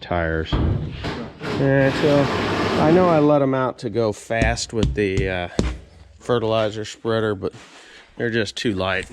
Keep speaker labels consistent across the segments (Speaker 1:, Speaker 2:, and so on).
Speaker 1: tires. And so I know I let them out to go fast with the fertilizer spreader, but they're just too light.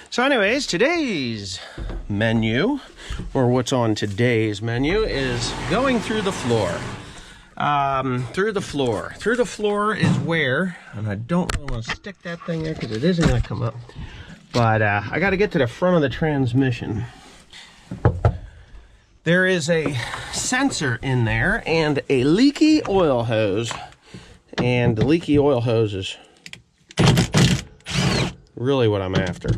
Speaker 1: So anyways, today's menu, or what's on today's menu, is going through the floor. Through the floor is where, and I don't really want to stick that thing there because it isn't going to come up, but I got to get to the front of the transmission. There is a sensor in there and a leaky oil hose, and the leaky oil hose is really what I'm after.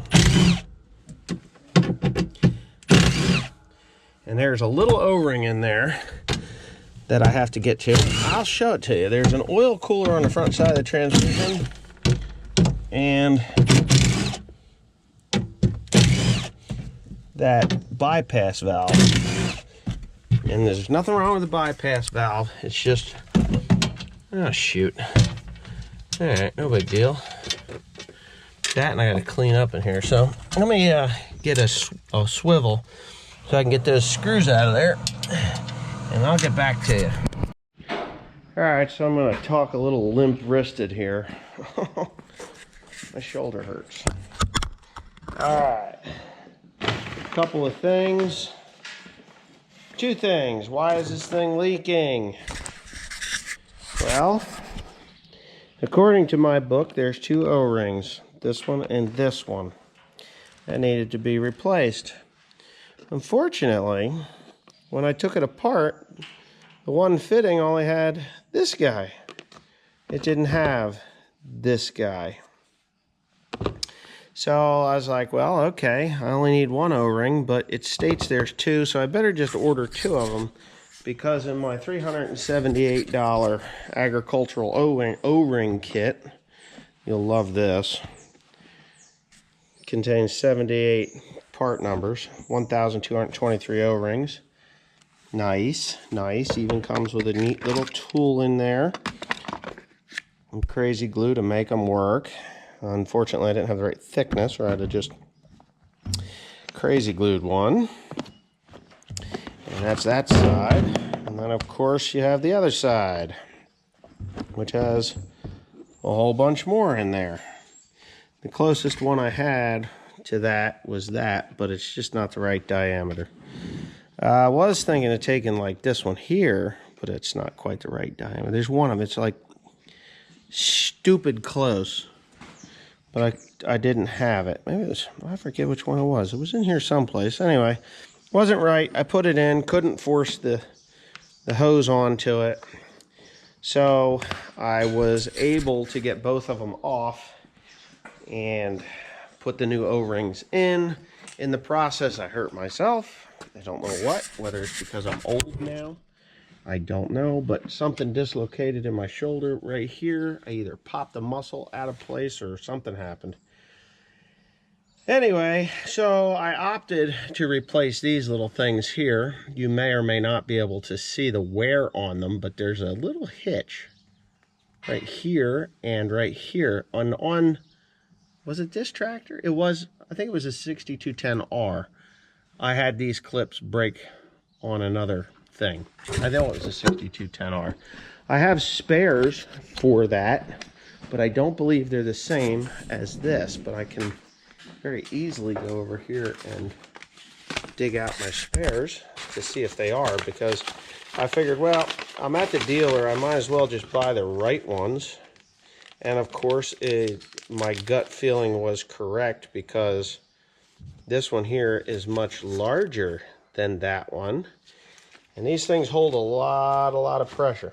Speaker 1: And there's a little O-ring in there that I have to get to. I'll show it to you. There's an oil cooler on the front side of the transmission, and that bypass valve. And there's nothing wrong with the bypass valve. It's just, oh shoot. All right, no big deal. That, and I gotta clean up in here. So let me get a swivel so I can get those screws out of there, and I'll get back to you. All right, so I'm gonna talk a little limp-wristed here. My shoulder hurts. All right, a couple of things. Two things. Why is this thing leaking? Well, according to my book, there's two O-rings, this one and this one, that needed to be replaced. Unfortunately, when I took it apart, the one fitting only had this guy. It didn't have this guy. So I was like, well, okay, I only need one O-ring, but it states there's two, so I better just order two of them, because in my $378 agricultural O-ring kit, you'll love this, contains 78 part numbers, 1,223 O-rings. Nice, nice. Even comes with a neat little tool in there. And crazy glue to make them work. Unfortunately, I didn't have the right thickness, or I'd have just crazy glued one. And that's that side. And then, of course, you have the other side, which has a whole bunch more in there. The closest one I had to that was that, but it's just not the right diameter. I was thinking of taking like this one here, but it's not quite the right diameter. There's one of them, it's like stupid close, but I didn't have it. Maybe it was, I forget which one it was. It was in here someplace. Anyway, wasn't right. I put it in, couldn't force the hose onto it. So I was able to get both of them off and put the new O-rings in. In the process, I hurt myself. I don't know what, whether it's because I'm old now, I don't know, but something dislocated in my shoulder right here. I either popped the muscle out of place or something happened. Anyway, so I opted to replace these little things here. You may or may not be able to see the wear on them, but there's a little hitch right here and right here on was it this tractor? It was, I think it was a 6210R. I had these clips break on another thing. I know it was a 6210R. I have spares for that, but I don't believe they're the same as this, but I can very easily go over here and dig out my spares to see if they are, because I figured, well, I'm at the dealer, I might as well just buy the right ones. And of course, my gut feeling was correct, because this one here is much larger than that one. And these things hold a lot of pressure.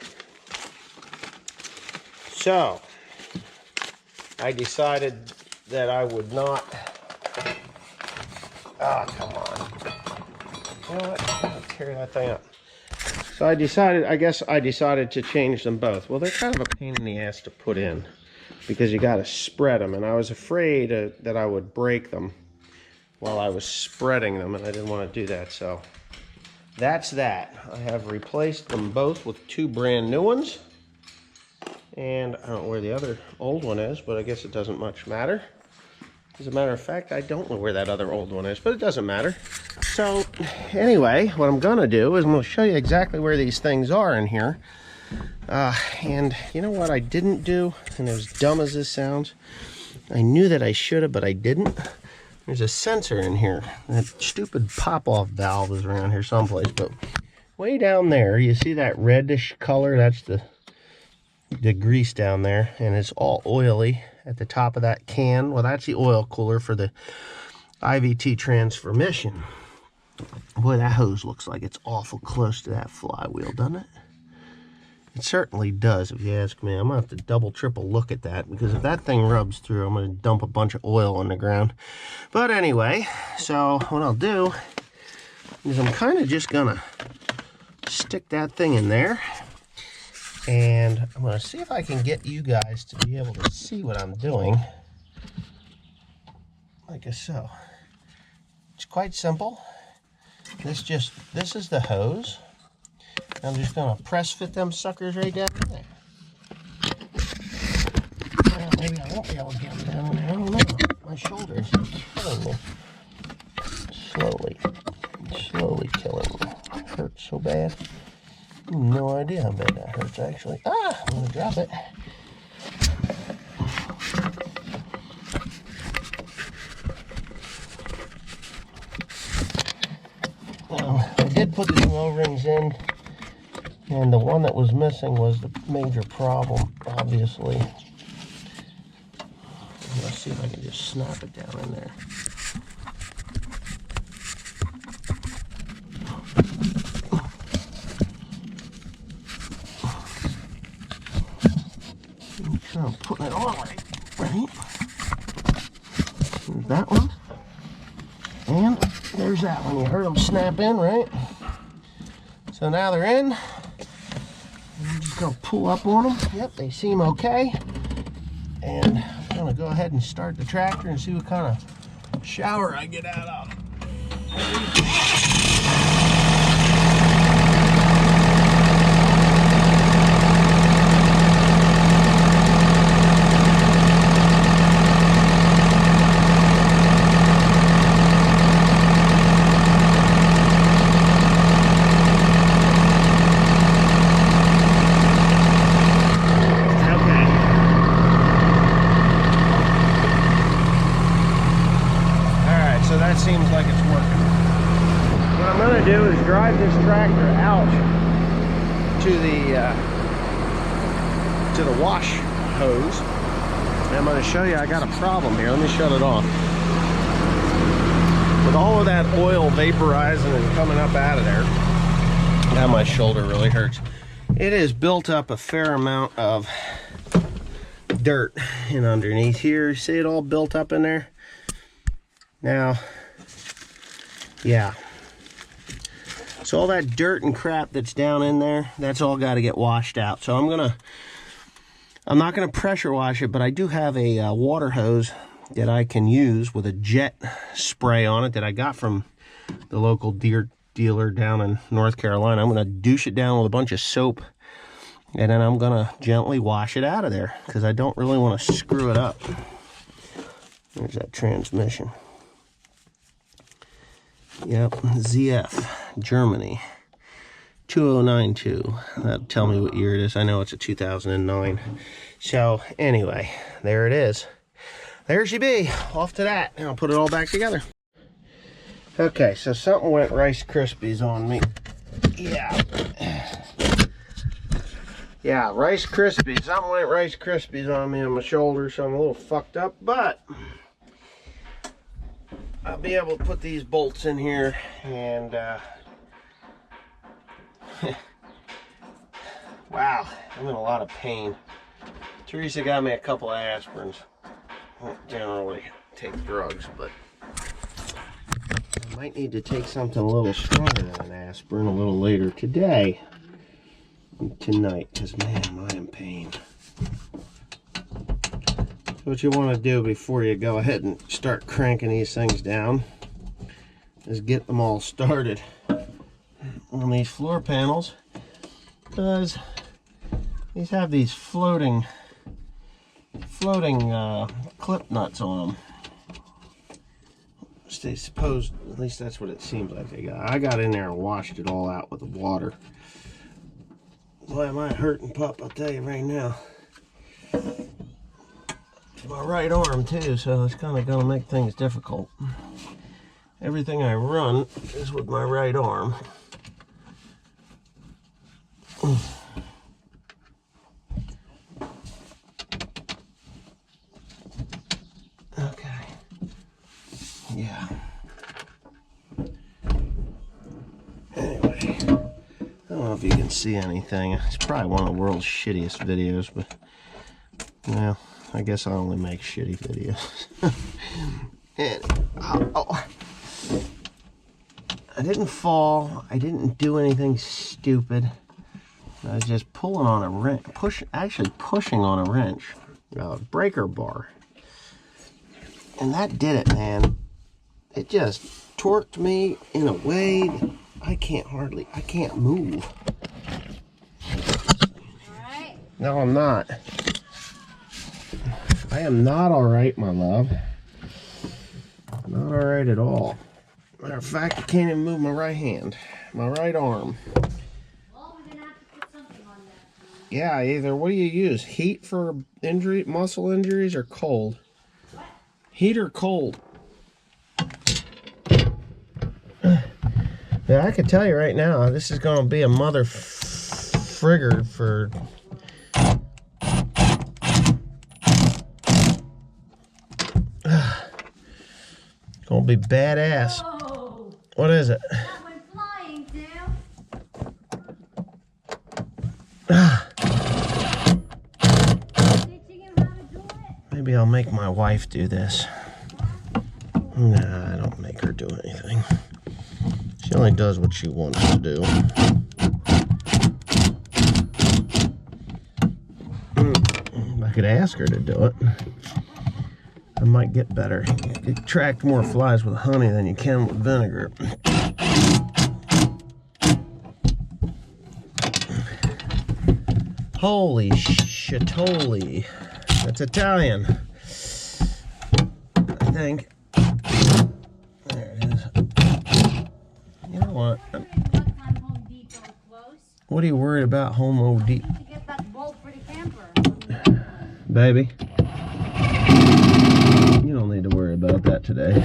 Speaker 1: So I decided that I would not, come on. You know what? I'll tear that thing up. So I decided to change them both. Well, they're kind of a pain in the ass to put in, because you got to spread them, and I was afraid that I would break them while I was spreading them, and I didn't want to do that. So that's that. I have replaced them both with two brand new ones, and I don't know where the other old one is, but I guess it doesn't much matter. As a matter of fact, I don't know where that other old one is, but it doesn't matter. So anyway, what I'm gonna do is I'm gonna show you exactly where these things are in here. And you know what I didn't do, and as dumb as this sounds, I knew that I should have, but I didn't. There's a sensor in here. That stupid pop-off valve is around here someplace, but way down there, you see that reddish color? That's the grease down there, and it's all oily at the top of that can. Well, that's the oil cooler for the IVT transmission. Boy, that hose looks like it's awful close to that flywheel, doesn't it? It certainly does, if you ask me. I'm gonna have to double, triple look at that, because if that thing rubs through, I'm gonna dump a bunch of oil on the ground. But anyway, so what I'll do is I'm kind of just gonna stick that thing in there, and I'm gonna see if I can get you guys to be able to see what I'm doing. Like so. It's quite simple. This is the hose. I'm just gonna press fit them suckers right down in there. Well, maybe I won't be able to get them down in there. I don't know. My shoulder is killing me. Slowly killing me. It hurts so bad. No idea how bad that hurts, actually. I'm gonna drop it. I did put the new O-rings in, and the one that was missing was the major problem, obviously. Let's see if I can just snap it down in there. I'm putting it on right. There's that one. And there's that one. You heard them snap in, right? So now they're in. I'm just going to pull up on them. Yep, they seem okay. And I'm going to go ahead and start the tractor and see what kind of shower I get out of. Seems like it's working. What I'm going to do is drive this tractor out to the wash hose. And I'm going to show you I got a problem here. Let me shut it off. With all of that oil vaporizing and coming up out of there, now my shoulder really hurts. It has built up a fair amount of dirt in underneath here. You see it all built up in there? Now, yeah, so all that dirt and crap that's down in there, that's all got to get washed out. So I'm not gonna pressure wash it, but I do have a water hose that I can use with a jet spray on it that I got from the local deer dealer down in North Carolina. I'm gonna douche it down with a bunch of soap, and then I'm gonna gently wash it out of there because I don't really want to screw it up. There's that transmission. Yep, ZF, Germany, 2092. That'll tell me what year it is. I know it's a 2009. So, anyway, there it is. There she be. Off to that. And I'll put it all back together. Okay, so something went Rice Krispies on me. Yeah. Yeah, Rice Krispies. Something went Rice Krispies on me on my shoulder, so I'm a little fucked up, but I'll be able to put these bolts in here, and wow, I'm in a lot of pain. Teresa got me a couple of aspirins. I don't generally take drugs, but I might need to take something a little stronger than an aspirin a little later today and tonight, because man, am I in pain. What you want to do before you go ahead and start cranking these things down is get them all started on these floor panels, because these have these floating clip nuts on them. they suppose, at least that's what it seems like they got. I got in there and washed it all out with the water. Boy, am I hurting, pup, I'll tell you right now. It's my right arm too, so it's kind of gonna make things difficult. Everything I run is with my right arm. Okay. Yeah. Anyway, I don't know if you can see anything. It's probably one of the world's shittiest videos, but well, I guess I only make shitty videos. And I didn't fall. I didn't do anything stupid. I was just pulling on a wrench, actually pushing on a wrench, breaker bar. And that did it, man. It just torqued me in a way that I can't move.
Speaker 2: Alright.
Speaker 1: No, I'm not. I am not alright, my love. Not alright at all. Matter of fact, I can't even move my right hand. My right arm.
Speaker 2: Well, we're gonna have to put something on that.
Speaker 1: Yeah, either what do you use? Heat for muscle injuries, or cold?
Speaker 2: What?
Speaker 1: Heat or cold? Yeah, I can tell you right now, this is going to be a mother frigger for... Gonna be badass.
Speaker 2: Whoa!
Speaker 1: What is it?
Speaker 2: That went flying, Sam. Teaching him how to do it?
Speaker 1: Maybe I'll make my wife do this. Nah, I don't make her do anything. She only does what she wants to do. I could ask her to do it. I might get better. You attract more flies with honey than you can with vinegar. Holy shitoli. That's Italian, I think. There it is. You know what?
Speaker 2: Home Depot close.
Speaker 1: What are you worried about, Home Depot?
Speaker 2: To get that bolt for the camper.
Speaker 1: Baby, you don't need to worry about that today.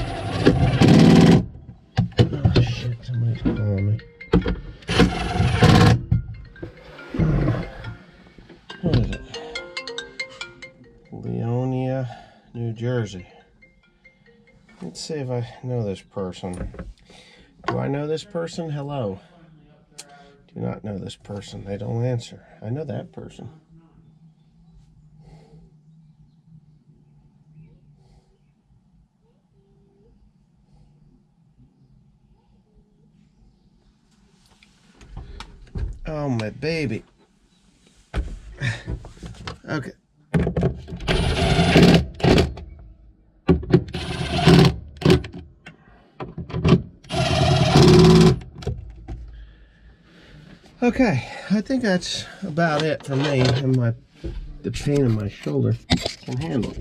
Speaker 1: Oh shit, somebody's calling me. What is it? Leonia, New Jersey. Let's see if I know this person. Do I know this person? Hello. Do not know this person. They don't answer. I know that person. Oh, my baby. Okay. Okay, I think that's about it for me and the pain in my shoulder can handle.